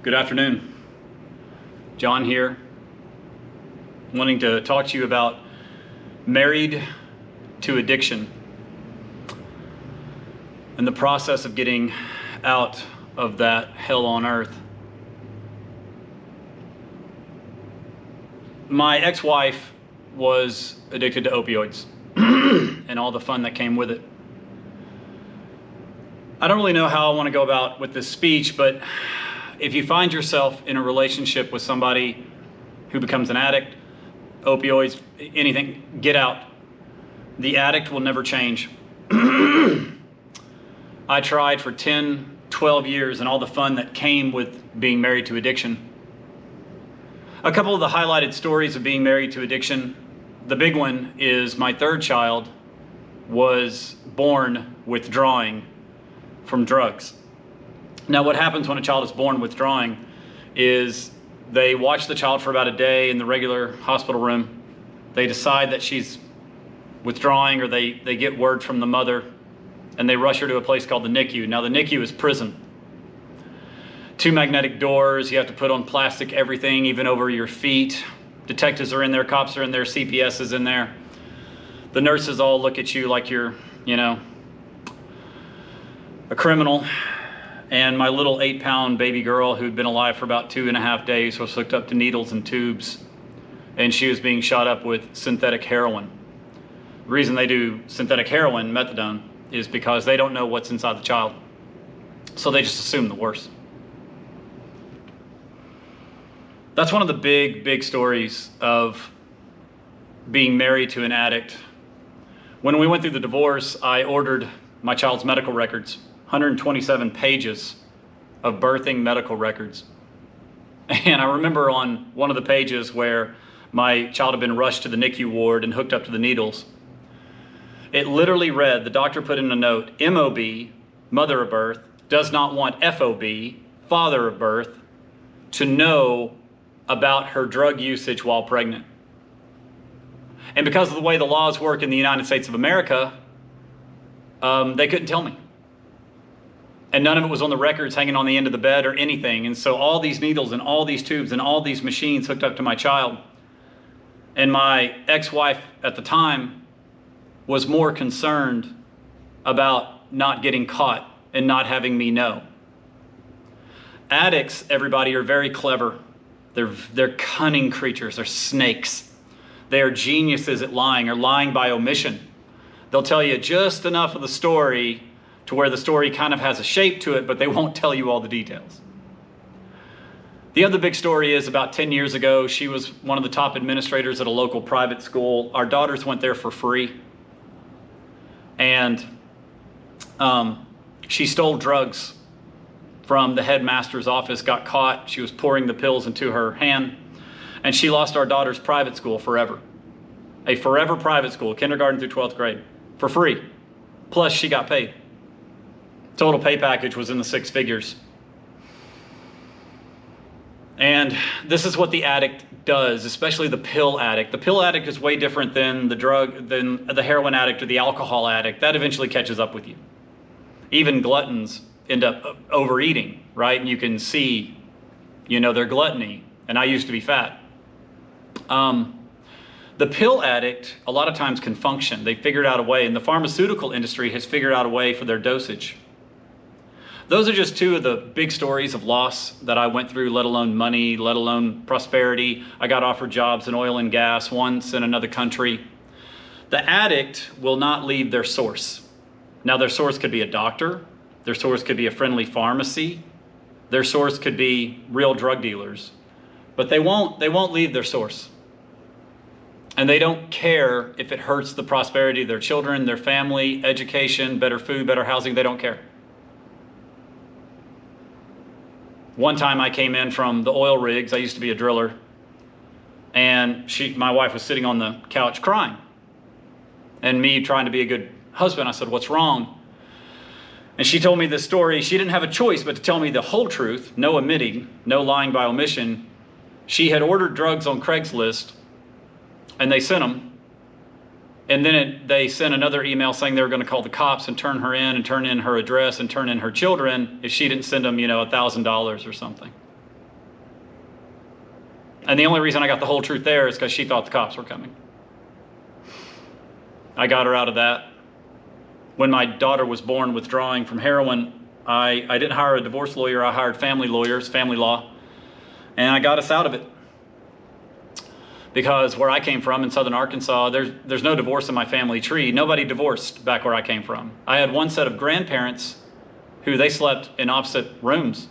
Good afternoon. John here, wanting to talk to you about married to addiction and the process of getting out of that hell on earth. My ex-wife was addicted to opioids and all the fun that came with it. I don't really know how I want to go about with this speech, but if you find yourself in a relationship with somebody who becomes an addict, opioids, anything, get out. The addict will never change. I tried for 10, 12 years and all the fun that came with being married to addiction. A couple of the highlighted stories of being married to addiction. The big one is my third child was born withdrawing from drugs. Now, what happens when a child is born withdrawing is they watch the child for about a day in the regular hospital room. They decide that she's withdrawing, or they get word from the mother, and they rush her to a place called the NICU. Now, the NICU is prison. 2 magnetic doors, you have to put on plastic everything, even over your feet. Detectives are in there, cops are in there, CPS is in there. The nurses all look at you like you're, a criminal. And my little 8-pound baby girl, who'd been alive for about 2.5 days, was hooked up to needles and tubes, and she was being shot up with synthetic heroin. The reason they do synthetic heroin, methadone, is because they don't know what's inside the child. So they just assume the worst. That's one of the big stories of being married to an addict. When we went through the divorce, I ordered my child's medical records. 127 pages of birthing medical records. And I remember on one of the pages where my child had been rushed to the NICU ward and hooked up to the needles, it literally read, the doctor put in a note, MOB, mother of birth, does not want FOB, father of birth, to know about her drug usage while pregnant. And because of the way the laws work in the United States of America, they couldn't tell me. And none of it was on the records hanging on the end of the bed or anything. And so all these needles and all these tubes and all these machines hooked up to my child. And my ex-wife at the time was more concerned about not getting caught and not having me know. Addicts, everybody, are very clever. They're cunning creatures. They're snakes. They are geniuses at lying, or lying by omission. They'll tell you just enough of the story to where the story kind of has a shape to it, but they won't tell you all the details. The other big story is about 10 years ago, she was one of the top administrators at a local private school. Our daughters went there for free. And she stole drugs from the headmaster's office, got caught. She was pouring the pills into her hand, and she lost our daughter's private school forever. A forever private school, kindergarten through 12th grade, for free. Plus she got paid. Total pay package was in the 6 figures. And this is what the addict does, especially the pill addict. The pill addict is way different than the heroin addict or the alcohol addict. That eventually catches up with you. Even gluttons end up overeating, right? And you can see, their gluttony. And I used to be fat. The pill addict a lot of times can function. They figured out a way, and the pharmaceutical industry has figured out a way for their dosage. Those are just 2 of the big stories of loss that I went through, let alone money, let alone prosperity. I got offered jobs in oil and gas once in another country. The addict will not leave their source. Now, their source could be a doctor. Their source could be a friendly pharmacy. Their source could be real drug dealers. But they won't leave their source. And they don't care if it hurts the prosperity of their children, their family, education, better food, better housing. They don't care. One time I came in from the oil rigs. I used to be a driller. And my wife was sitting on the couch crying. And me trying to be a good husband, I said, "What's wrong?" And she told me this story. She didn't have a choice but to tell me the whole truth, no omitting, no lying by omission. She had ordered drugs on Craigslist, and they sent them. And then they sent another email saying they were going to call the cops and turn her in and turn in her address and turn in her children if she didn't send them, $1,000 or something. And the only reason I got the whole truth there is because she thought the cops were coming. I got her out of that. When my daughter was born withdrawing from heroin, I didn't hire a divorce lawyer. I hired family lawyers, family law, and I got us out of it. Because where I came from in southern Arkansas, there's no divorce in my family tree. Nobody divorced back where I came from. I had one set of grandparents who they slept in opposite rooms.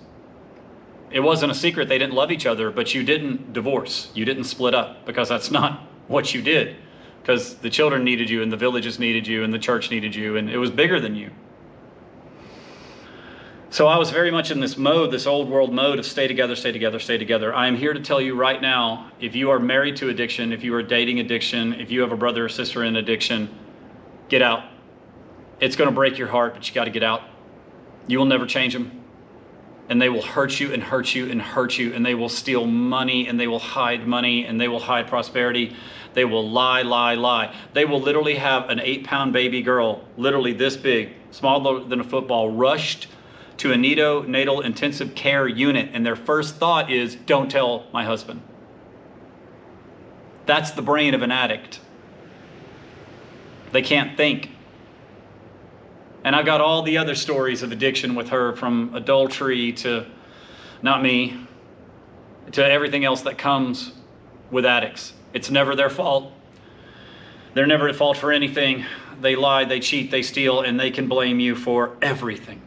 It wasn't a secret they didn't love each other, but you didn't divorce. You didn't split up, because that's not what you did. Because the children needed you, and the villages needed you, and the church needed you, and it was bigger than you. So I was very much in this mode, this old world mode of stay together, stay together, stay together. I am here to tell you right now, if you are married to addiction, if you are dating addiction, if you have a brother or sister in addiction, get out. It's going to break your heart, but you got to get out. You will never change them. And they will hurt you and hurt you and hurt you, and they will steal money, and they will hide money, and they will hide prosperity. They will lie, lie, lie. They will literally have an 8-pound baby girl, literally this big, smaller than a football, rushed to a neonatal intensive care unit, and their first thought is, don't tell my husband. That's the brain of an addict. They can't think. And I've got all the other stories of addiction with her, from adultery to, not me, to everything else that comes with addicts. It's never their fault. They're never at fault for anything. They lie, they cheat, they steal, and they can blame you for everything.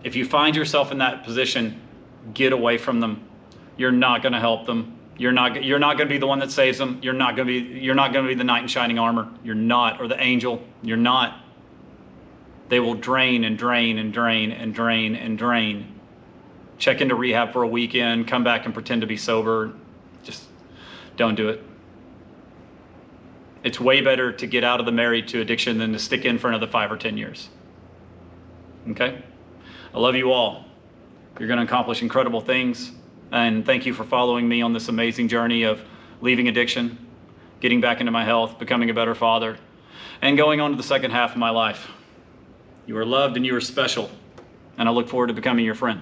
If you find yourself in that position, get away from them. You're not going to help them. You're not going to be the one that saves them. You're not going to be the knight in shining armor. You're not, or the angel. You're not. They will drain and drain and drain and drain and drain. Check into rehab for a weekend, come back and pretend to be sober. Just don't do it. It's way better to get out of the married to addiction than to stick in for another 5 or 10 years. Okay? I love you all. You're going to accomplish incredible things. And thank you for following me on this amazing journey of leaving addiction, getting back into my health, becoming a better father, and going on to the second half of my life. You are loved and you are special. And I look forward to becoming your friend.